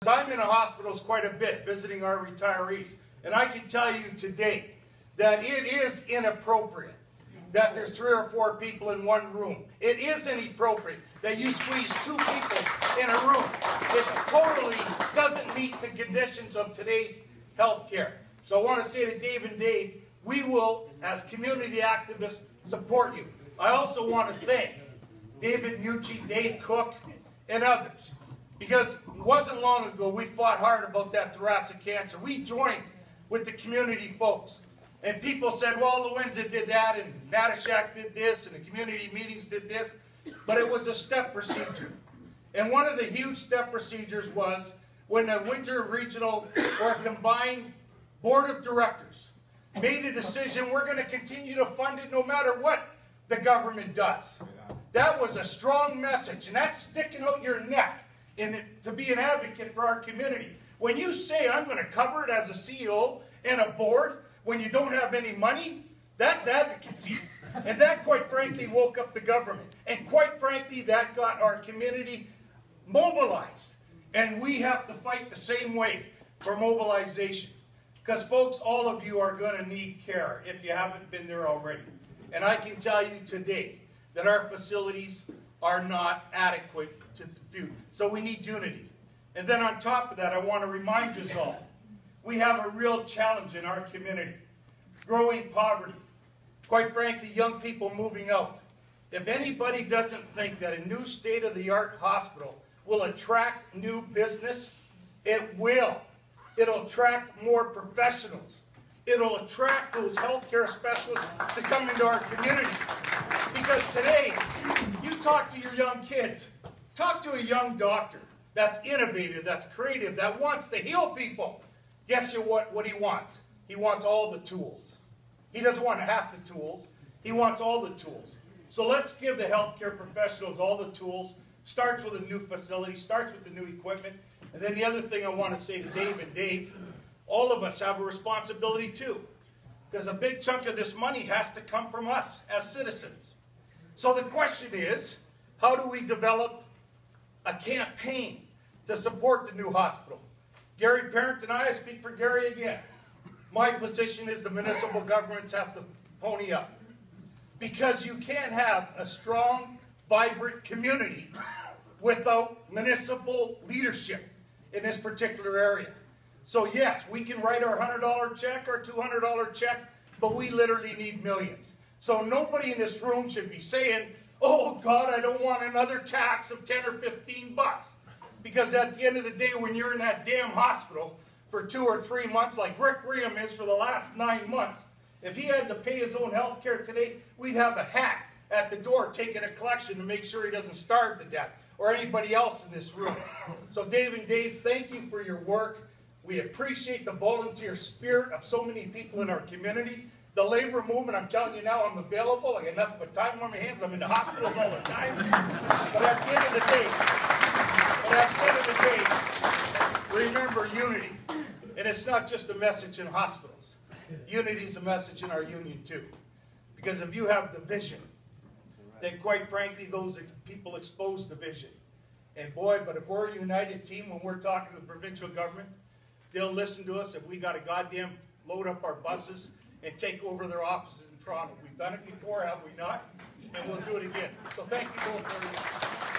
I'm in the hospitals quite a bit, visiting our retirees, and I can tell you today that it is inappropriate that there's 3 or 4 people in one room. It is inappropriate that you squeeze 2 people in a room. It totally doesn't meet the conditions of today's health care. So I want to say to Dave and Dave, we will, as community activists, support you. I also want to thank David Nucci, Dave Cook, and others. Because it wasn't long ago we fought hard about that thoracic cancer. We joined with the community folks. And people said, well, Lewenza did that, and Natashak did this, and the community meetings did this. But it was a step procedure. And one of the huge step procedures was when the Windsor Regional or combined board of directors made a decision, we're going to continue to fund it no matter what the government does. That was a strong message, and that's sticking out your neck to be an advocate for our community. When you say, I'm going to cover it as a CEO and a board, when you don't have any money, that's advocacy. And that, quite frankly, woke up the government. And quite frankly, that got our community mobilized. And we have to fight the same way for mobilization. Because, folks, all of you are going to need care if you haven't been there already. And I can tell you today that our facilities are not adequate to the future. So we need unity. And then on top of that, I want to remind you all, we have a real challenge in our community. Growing poverty. Quite frankly, young people moving out. If anybody doesn't think that a new state-of-the-art hospital will attract new business, it will. It'll attract more professionals. It'll attract those healthcare specialists to come into our community. Because today, you talk to your young kids, talk to a young doctor that's innovative, that's creative, that wants to heal people. Guess what he wants? He wants all the tools. He doesn't want half the tools. He wants all the tools. So let's give the healthcare professionals all the tools. Starts with a new facility, starts with the new equipment. And then the other thing I want to say to Dave and Dave, all of us have a responsibility too. Because a big chunk of this money has to come from us as citizens. So the question is, how do we develop a campaign to support the new hospital? Gary Parent and I speak for Gary again. My position is the municipal governments have to pony up. Because you can't have a strong, vibrant community without municipal leadership in this particular area. So yes, we can write our $100 check, our $200 check, but we literally need millions. So nobody in this room should be saying, oh God, I don't want another tax of 10 or 15 bucks. Because at the end of the day, when you're in that damn hospital for 2 or 3 months, like Rick Reham is for the last 9 months, if he had to pay his own health care today, we'd have a hack at the door taking a collection to make sure he doesn't starve to death, or anybody else in this room. So Dave and Dave, thank you for your work. We appreciate the volunteer spirit of so many people in our community. The labor movement, I'm telling you now, I'm available. I got nothing but time on my hands. I'm in the hospitals all the time. But at the end of the day, remember unity. And it's not just a message in hospitals. Unity is a message in our union too. Because if you have division, then quite frankly, those people expose division. And boy, but if we're a united team when we're talking to the provincial government, they'll listen to us if we got to goddamn load up our buses and take over their offices in Toronto. We've done it before, have we not? And we'll do it again. So thank you both very much.